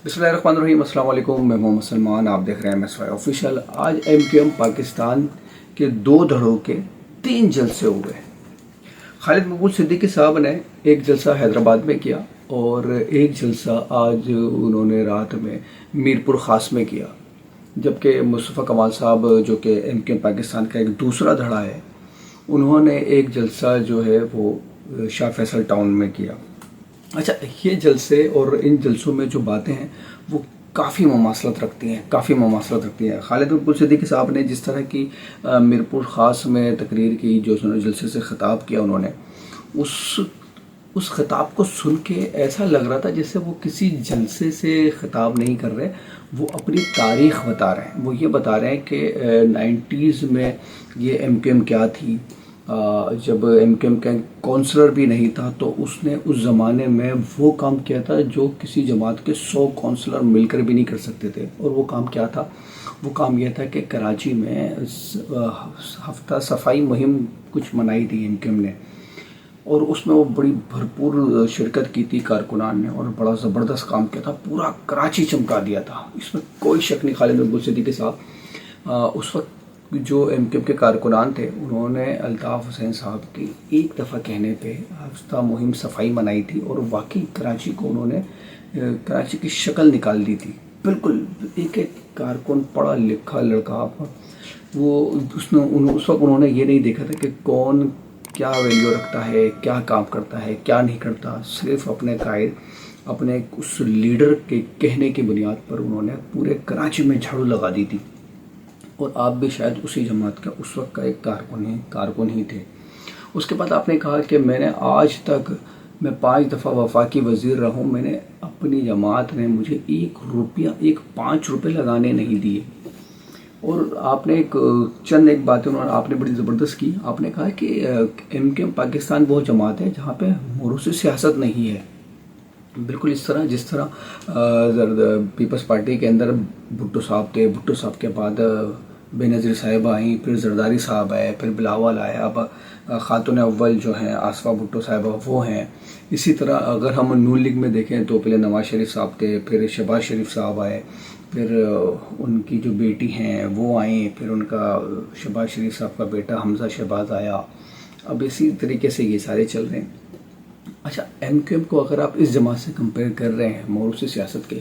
بسم اللہ الرحمن الرحیم۔ السلام علیکم، میں محمد سلمان، آپ دیکھ رہے ہیں MSY آفیشیل۔ آج MQM پاکستان کے 2 دھڑوں کے 3 جلسے ہوئے۔ خالد مقبول صدیقی صاحب نے ایک جلسہ حیدرآباد میں کیا اور ایک جلسہ آج انہوں نے رات میں میرپور خاص میں کیا، جبکہ مصطفیٰ کمال صاحب جو کہ MQM پاکستان کا ایک دوسرا دھڑا ہے، انہوں نے ایک جلسہ جو ہے وہ شاہ فیصل ٹاؤن میں کیا۔ اچھا، یہ جلسے اور ان جلسوں میں جو باتیں ہیں وہ کافی مماثلت رکھتی ہیں۔ خالد مقبول صدیقی صاحب نے جس طرح کی میرپور خاص میں تقریر کی، جو جلسے سے خطاب کیا، انہوں نے اس خطاب کو سن کے ایسا لگ رہا تھا جیسے وہ کسی جلسے سے خطاب نہیں کر رہے، وہ اپنی تاریخ بتا رہے ہیں۔ وہ یہ بتا رہے ہیں کہ 90s میں یہ MQM کیا تھی، جب MQM کا کونسلر بھی نہیں تھا تو اس نے اس زمانے میں وہ کام کیا تھا جو کسی جماعت کے 100 کونسلر مل کر بھی نہیں کر سکتے تھے۔ اور وہ کام کیا تھا؟ وہ کام یہ تھا کہ کراچی میں ہفتہ صفائی مہم کچھ منائی تھی MQM نے، اور اس میں وہ بڑی بھرپور شرکت کی تھی کارکنان نے، اور بڑا زبردست کام کیا تھا، پورا کراچی چمکا دیا تھا۔ اس میں کوئی شک نہیں۔ خالد مقبول صدیقی صاحب اس وقت جو MQM کے کارکنان تھے، انہوں نے الطاف حسین صاحب کی ایک دفعہ کہنے پہ ہفتہ مہم صفائی منائی تھی، اور واقعی کراچی کو انہوں نے کراچی کی شکل نکال دی تھی۔ بالکل ایک کارکن، پڑھا لکھا لڑکا، وہ اس وقت انہوں نے یہ نہیں دیکھا تھا کہ کون کیا ویلیو رکھتا ہے، کیا کام کرتا ہے، کیا نہیں کرتا۔ صرف اپنے قائد، اپنے اس لیڈر کے کہنے کی بنیاد پر انہوں نے پورے کراچی میں جھاڑو لگا دی تھی۔ اور آپ بھی شاید اسی جماعت کا اس وقت کا ایک کارکن ہی تھے۔ اس کے بعد آپ نے کہا کہ میں نے آج تک 5 دفعہ وفاقی وزیر رہا ہوں، میں نے اپنی جماعت نے مجھے 5 روپے لگانے نہیں دیے۔ اور آپ نے ایک باتیں آپ نے بڑی زبردست کی۔ آپ نے کہا کہ MQM پاکستان وہ جماعت ہے جہاں پہ موروثی سیاست نہیں ہے۔ بالکل اس طرح جس طرح پیپلز پارٹی کے اندر بھٹو صاحب تھے، بھٹو صاحب کے بعد بے نظیر صاحبہ آئیں، پھر زرداری صاحب آئے، پھر بلاول آئے، اب خاتون اول جو ہیں آصفہ بھٹو صاحبہ وہ ہیں۔ اسی طرح اگر ہم نون لیگ میں دیکھیں تو پہلے نواز شریف صاحب تھے، پھر شہباز شریف صاحب آئے، پھر ان کی جو بیٹی ہیں وہ آئیں، پھر ان کا شہباز شریف صاحب کا بیٹا حمزہ شہباز آیا۔ اب اسی طریقے سے یہ سارے چل رہے ہیں۔ اچھا، MQM کو اگر آپ اس جماعت سے کمپیئر کر رہے ہیں موروثی سیاست کے،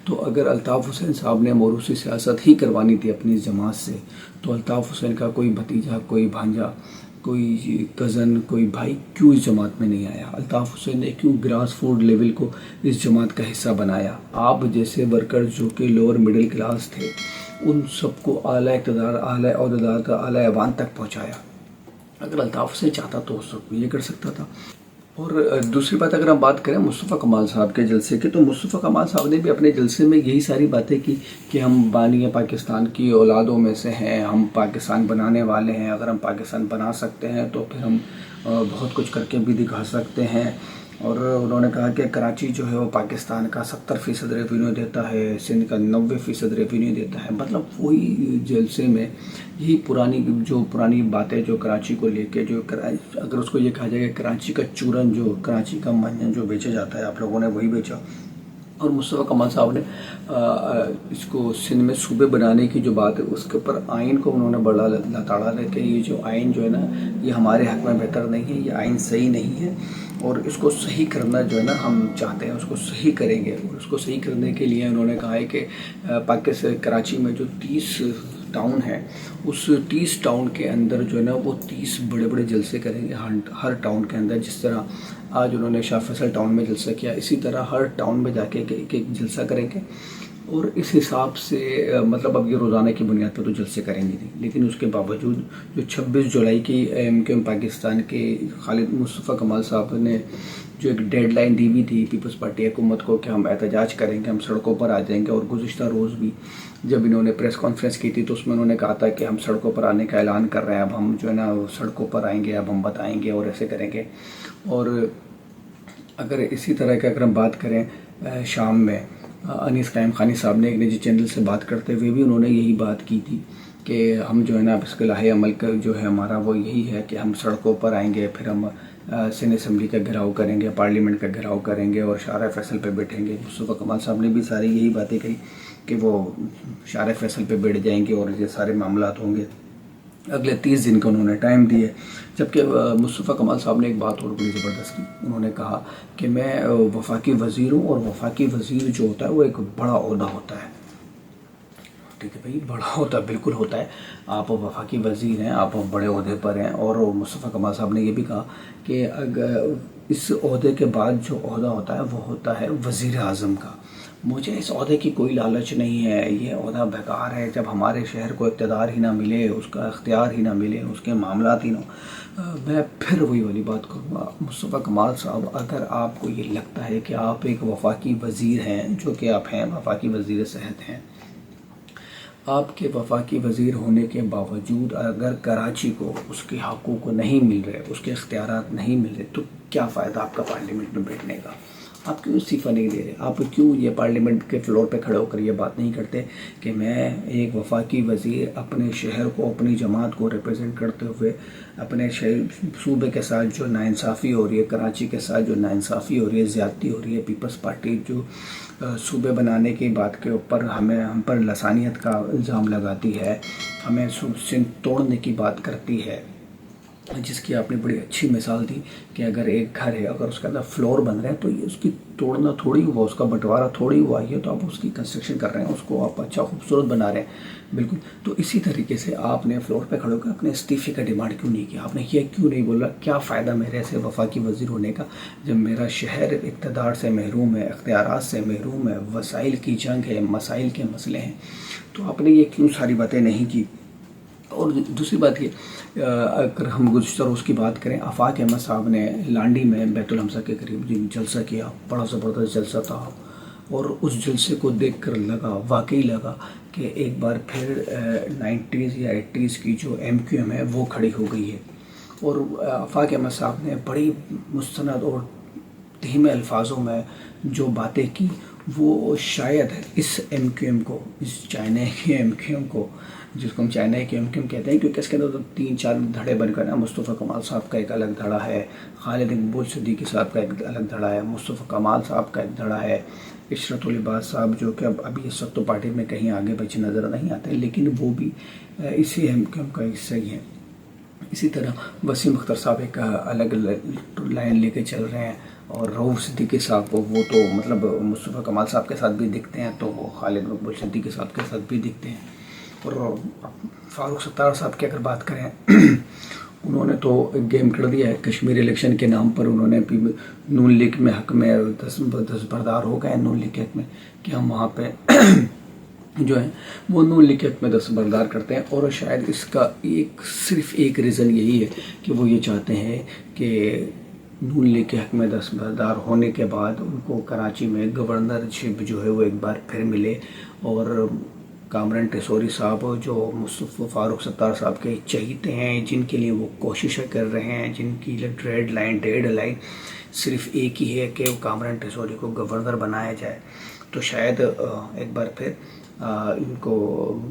تو اگر الطاف حسین صاحب نے موروثی سیاست ہی کروانی تھی اپنی اس جماعت سے، تو الطاف حسین کا کوئی بھتیجا، کوئی بھانجا، کوئی کزن، کوئی بھائی کیوں اس جماعت میں نہیں آیا؟ الطاف حسین نے کیوں گراس فوڈ لیول کو اس جماعت کا حصہ بنایا؟ آپ جیسے ورکر جو کہ لوور مڈل کلاس تھے، ان سب کو اعلیٰ اقتدار، اعلیٰ عہدیدار، اعلیٰ ایوان تک پہنچایا۔ اگر الطاف حسین چاہتا تو اس وقت یہ کر سکتا تھا۔ اور دوسری بات اگر ہم بات کریں مصطفیٰ کمال صاحب کے جلسے کی، تو مصطفیٰ کمال صاحب نے بھی اپنے جلسے میں یہی ساری باتیں کی کہ ہم بانی پاکستان کی اولادوں میں سے ہیں، ہم پاکستان بنانے والے ہیں، اگر ہم پاکستان بنا سکتے ہیں تو پھر ہم بہت کچھ کر کے بھی دکھا سکتے ہیں۔ اور انہوں نے کہا کہ کراچی جو ہے وہ پاکستان کا 70% ریونیو دیتا ہے، سندھ کا 90% ریونیو دیتا ہے۔ مطلب وہی جلسے میں یہی پرانی باتیں جو کراچی کو لے کے، جو اگر اس کو یہ کہا جائے کہ کراچی کا چورن، جو کراچی کا منجن جو بیچا جاتا ہے، آپ لوگوں نے وہی بیچا۔ اور مصطفیٰ کمال صاحب نے اس کو سندھ میں صوبے بنانے کی جو بات ہے، اس کے اوپر آئین کو انہوں نے بڑا لتاڑا ہے کہ یہ جو آئین جو ہے نا، یہ ہمارے حق میں بہتر نہیں ہے، یہ آئین صحیح نہیں ہے، اور اس کو صحیح کرنا جو ہے نا ہم چاہتے ہیں، اس کو صحیح کریں گے۔ اور اس کو صحیح کرنے کے لیے انہوں نے کہا ہے کہ پاکستان کراچی میں جو 30 ٹاؤن ہے، اس 30 ٹاؤن کے اندر جو ہے نا وہ 30 بڑے بڑے جلسے کریں گے ہر ٹاؤن کے اندر۔ جس طرح آج انہوں نے شاہ فیصل ٹاؤن میں جلسہ کیا، اسی طرح ہر ٹاؤن میں جا کے ایک جلسہ کریں گے۔ اور اس حساب سے مطلب اب یہ روزانہ کی بنیاد پر تو جلسے کریں گے نہیں، لیکن اس کے باوجود جو 26 جولائی کی MQM پاکستان کے خالد مصطفیٰ کمال صاحب نے جو ایک ڈیڈ لائن دی ہوئی تھی پیپلز پارٹی حکومت کو کہ ہم احتجاج کریں گے، ہم سڑکوں پر آ جائیں گے، اور گزشتہ روز بھی جب انہوں نے پریس کانفرنس کی تھی تو اس میں انہوں نے کہا تھا کہ ہم سڑکوں پر آنے کا اعلان کر رہے ہیں، اب ہم جو ہے نا سڑکوں پر آئیں گے، اب ہم بتائیں گے اور ایسے کریں گے۔ اور اگر اسی طرح کی اگر ہم بات کریں شام میں انیس قائم خانی صاحب نے ایک نجی چینل سے بات کرتے ہوئے بھی انہوں نے یہی بات کی تھی کہ ہم جو ہے نا اس کے لاہے عمل کا جو ہے ہمارا وہ یہی ہے کہ ہم سڑکوں پر آئیں گے، پھر ہم سین اسمبلی کا گھراؤ کریں گے، پارلیمنٹ کا گھراؤ کریں گے اور شارع فیصل پہ بیٹھیں گے۔ مصطفیٰ کمال صاحب نے بھی ساری یہی باتیں کہی کہ وہ شارع فیصل پہ بیٹھ جائیں گے اور یہ سارے معاملات ہوں گے۔ اگلے 30 دن کا انہوں نے ٹائم دیے، جبکہ مصطفیٰ کمال صاحب نے ایک بات اور بڑی زبردست کی۔ انہوں نے کہا کہ میں وفاقی وزیر ہوں، اور وفاقی وزیر جو ہوتا ہے وہ ایک بڑا عہدہ ہوتا ہے۔ ٹھیک ہے بھائی، بڑا ہوتا ہے، بالکل ہوتا ہے۔ آپ وفاقی وزیر ہیں، آپ بڑے عہدے پر ہیں، اور مصطفیٰ کمال صاحب نے یہ بھی کہا کہ اگر اس عہدے کے بعد جو عہدہ ہوتا ہے وہ ہوتا ہے وزیر اعظم کا۔ مجھے اس عہدے کی کوئی لالچ نہیں ہے، یہ عہدہ بیکار ہے جب ہمارے شہر کو اقتدار ہی نہ ملے، اس کا اختیار ہی نہ ملے، اس کے معاملات ہی نہ میں پھر وہی والی بات کروں گا۔ مصطفیٰ کمال صاحب، اگر آپ کو یہ لگتا ہے کہ آپ ایک وفاقی وزیر ہیں، جو کہ آپ ہیں، وفاقی وزیر صحت ہیں، آپ کے وفاقی وزیر ہونے کے باوجود اگر کراچی کو اس کے حقوق نہیں مل رہے، اس کے اختیارات نہیں مل رہے، تو کیا فائدہ آپ کا پارلیمنٹ میں بیٹھنے کا؟ آپ کیوں استعفیٰ نہیں دے رہے؟ آپ کیوں یہ پارلیمنٹ کے فلور پہ کھڑے ہو کر یہ بات نہیں کرتے کہ میں ایک وفاقی وزیر اپنے شہر کو، اپنی جماعت کو ریپرزینٹ کرتے ہوئے اپنے صوبے کے ساتھ جو ناانصافی ہو رہی ہے، کراچی کے ساتھ جو ناانصافی ہو رہی ہے، زیادتی ہو رہی ہے، پیپلز پارٹی جو صوبے بنانے کی بات کے اوپر ہم پر لسانیت کا الزام لگاتی ہے، ہمیں سندھ توڑنے کی بات کرتی ہے، جس کی آپ نے بڑی اچھی مثال دی کہ اگر ایک گھر ہے، اگر اس کے اندر فلور بن رہے ہیں تو یہ اس کی توڑنا تھوڑی ہوا، اس کا بنٹوارا تھوڑی ہوا، یہ تو آپ اس کی کنسٹرکشن کر رہے ہیں، اس کو آپ اچھا خوبصورت بنا رہے ہیں۔ بالکل، تو اسی طریقے سے آپ نے فلور پہ کھڑے ہو کر اپنے استعفے کا ڈیمانڈ کیوں نہیں کیا؟ آپ نے یہ کیوں نہیں بولا کیا فائدہ میرے ایسے وفاقی وزیر ہونے کا جب میرا شہر اقتدار سے محروم ہے، اختیارات سے محروم ہے، وسائل کی جنگ ہے، مسائل کے مسئلے ہیں؟ تو آپ نے یہ کیوں ساری باتیں نہیں کی؟ اور دوسری بات یہ، اگر ہم گزشتہ روز کی بات کریں، آفاق احمد صاحب نے لانڈی میں بیت الحمزہ کے قریب جلسہ کیا، بڑا زبردست جلسہ تھا، اور اس جلسے کو دیکھ کر واقعی لگا کہ ایک بار پھر 90s یا 80s کی جو MQM ہے وہ کھڑی ہو گئی ہے۔ اور آفاق احمد صاحب نے بڑی مستند اور دھیمے الفاظوں میں جو باتیں کی، وہ شاید اس MQM کو، اس چائنا کی MQM کو، جس کو ہم چائنا کی MQM کہتے ہیں، کیونکہ اس کے اندر 3-4 دھڑے بن کر نا، مصطفیٰ کمال صاحب کا ایک الگ دھڑا ہے، خالد مقبول صدیقی صاحب کا ایک الگ دھڑا ہے، مصطفیٰ کمال صاحب کا ایک دھڑا ہے، عشرت العباد صاحب جو کہ ابھی اس وقت تو پارٹی میں کہیں آگے بچے نظر نہیں آتے، لیکن وہ بھی اسی MQM کا حصہ ہی ہیں۔ اسی طرح وسیم اختر صاحب ایک الگ لائن لے کے چل رہے ہیں، اور رؤوف صدیقی صاحب کو، وہ تو مطلب مصطفیٰ کمال صاحب کے ساتھ بھی دکھتے ہیں، تو وہ خالد مقبول صدیقی صاحب کے ساتھ بھی دکھتے ہیں۔ اور فاروق ستار صاحب کی اگر بات کریں، انہوں نے تو گیم کر دیا ہے کشمیر الیکشن کے نام پر، انہوں نے نون لیگ میں حق میں دستبردار ہو گئے، نون لیگ کے حق میں کہ ہم وہاں پہ جو ہے وہ نون لیگ کے حق میں دستبردار کرتے ہیں، اور شاید اس کا صرف ایک ریزن یہی ہے کہ وہ یہ چاہتے ہیں کہ نون لیگ کے حق میں دستبردار ہونے کے بعد ان کو کراچی میں گورنرشپ جو ہے وہ ایک بار پھر ملے، اور کامران ٹیسوری صاحب جو مصطفیٰ فاروق ستار صاحب کے چہیتے ہیں، جن کے لیے وہ کوششیں کر رہے ہیں، جن کی ڈیڈ لائن صرف ایک ہی ہے کہ کامران ٹیسوری کو گورنر بنایا جائے، تو شاید ایک بار پھر ان کو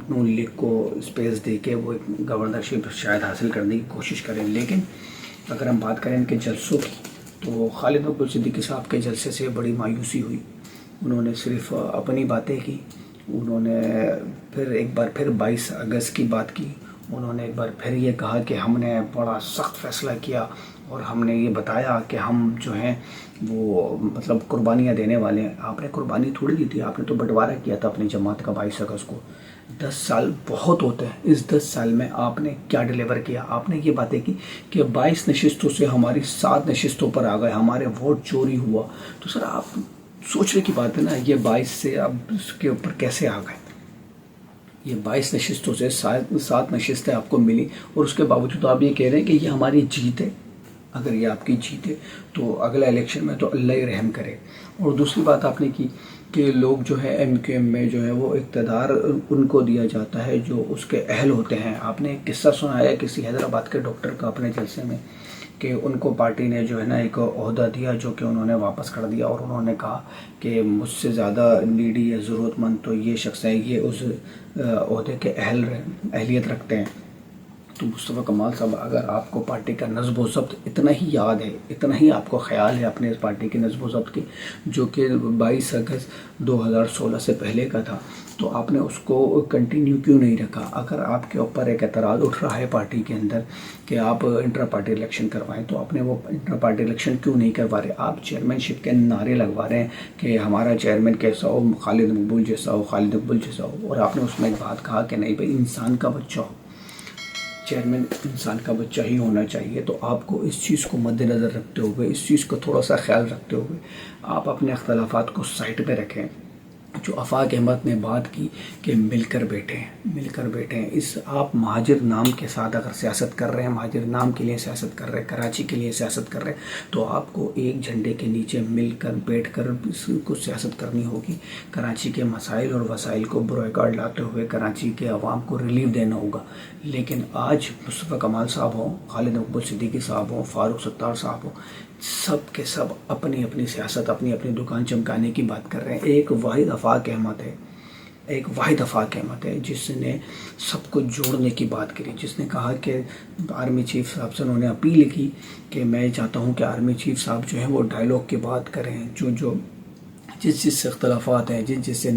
نون لیگ کو اسپیس دے کے وہ گورنرشپ شاید حاصل کرنے کی کوشش کریں۔ لیکن اگر ہم بات کریں ان کے جلسوں کی، تو خالد مقبول صدیقی صاحب کے جلسے سے بڑی مایوسی ہوئی، انہوں نے صرف اپنی باتیں کی، انہوں نے پھر ایک بار پھر 22 اگست کی بات کی، انہوں نے ایک بار پھر یہ کہا کہ ہم نے بڑا سخت فیصلہ کیا، اور ہم نے یہ بتایا کہ ہم جو ہیں وہ مطلب قربانیاں دینے والے ہیں۔ آپ نے قربانی تھوڑی دی تھی، آپ نے تو بٹوارہ کیا تھا اپنی جماعت کا 22 اگست کو۔ 10 سال بہت ہوتے ہیں، اس 10 سال میں آپ نے کیا ڈیلیور کیا؟ آپ نے یہ باتیں کی کہ 22 نشستوں سے ہماری 7 نشستوں پر آ گئے، ہمارے ووٹ چوری ہوا، تو سر آپ سوچنے کی بات ہے نا، یہ 22 سے اب اس کے اوپر کیسے آ گئے؟ یہ 22 نشستوں سے 7 نشستیں آپ کو ملی، اور اس کے باوجود آپ یہ کہہ رہے ہیں کہ یہ ہماری جیت ہے۔ اگر یہ آپ کی جیت ہے تو اگلا الیکشن میں تو اللہ ہی رحم کرے۔ اور دوسری بات آپ نے کی کہ لوگ جو ہے MQM میں جو ہے وہ اقتدار ان کو دیا جاتا ہے جو اس کے اہل ہوتے ہیں۔ آپ نے ایک قصہ سنایا کسی حیدرآباد کے ڈاکٹر کا اپنے جلسے میں، کہ ان کو پارٹی نے جو ہے نا ایک عہدہ دیا جو کہ انہوں نے واپس کر دیا، اور انہوں نے کہا کہ مجھ سے زیادہ نیڈی یا ضرورت مند تو یہ شخص ہے، یہ اس عہدے کے اہلیت رکھتے ہیں۔ تو مصطفیٰ کمال صاحب، اگر آپ کو پارٹی کا نظم و ضبط اتنا ہی یاد ہے، اتنا ہی آپ کو خیال ہے اپنے اس پارٹی کے نظم و ضبط کی، جو کہ 22 اگست 2016 سے پہلے کا تھا، تو آپ نے اس کو کنٹینیو کیوں نہیں رکھا؟ اگر آپ کے اوپر ایک اعتراض اٹھ رہا ہے پارٹی کے اندر کہ آپ انٹرا پارٹی الیکشن کروائیں، تو آپ نے وہ انٹرا پارٹی الیکشن کیوں نہیں کروا رہے؟ آپ چیئرمین شپ کے نعرے لگوا رہے ہیں کہ ہمارا چیئرمین کیسا ہو، خالد مقبول جیسا ہو، خالد اقبال جیسا ہو، اور آپ نے اس میں ایک بات کہا کہ نہیں بھائی، انسان کا بچہ ہو، چیئرمین انسان کا بچہ ہی ہونا چاہیے۔ تو آپ کو اس چیز کو مد نظر رکھتے ہوئے، اس چیز کو تھوڑا سا خیال رکھتے ہوئے، آپ اپنے اختلافات کو سائٹ پہ رکھیں۔ جو آفاق احمد نے بات کی کہ مل کر بیٹھیں، اس آپ مہاجر نام کے ساتھ اگر سیاست کر رہے ہیں، مہاجر نام کے لیے سیاست کر رہے ہیں، کراچی کے لیے سیاست کر رہے ہیں، تو آپ کو ایک جھنڈے کے نیچے مل کر بیٹھ کر اس کو سیاست کرنی ہوگی۔ کراچی کے مسائل اور وسائل کو بروئے کار لاتے ہوئے کراچی کے عوام کو ریلیف دینا ہوگا۔ لیکن آج مصطفیٰ کمال صاحب ہوں، خالد مقبول صدیقی صاحب ہوں، فاروق ستار صاحب ہوں، سب کے سب اپنی اپنی سیاست، اپنی اپنی دکان چمکانے کی بات کر رہے ہیں۔ ایک واحد آفاق احمد ہے جس نے سب کو جوڑنے کی بات کری، جس نے کہا کہ آرمی چیف صاحب سے انہوں نے اپیل کی کہ میں چاہتا ہوں کہ آرمی چیف صاحب جو ہیں وہ ڈائیلاگ کی بات کریں، جس سے اختلافات ہیں، جس سے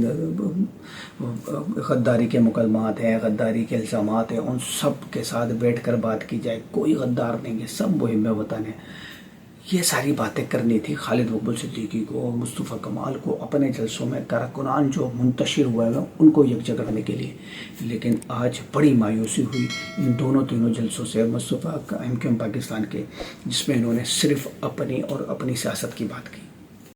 غداری کے مکالمات ہیں، غداری کے الزامات ہیں، ان سب کے ساتھ بیٹھ کر بات کی جائے۔ کوئی غدار نہیں ہے، سب محب وطن ہے۔ یہ ساری باتیں کرنی تھی خالد مقبول صدیقی کو، مصطفیٰ کمال کو، اپنے جلسوں میں کارکنان جو منتشر ہوئے ہیں ان کو یکجا کرنے کے لیے۔ لیکن آج بڑی مایوسی ہوئی ان تینوں جلسوں سے مصطفیٰ MQM پاکستان کے، جس میں انہوں نے صرف اپنی اور اپنی سیاست کی بات کی۔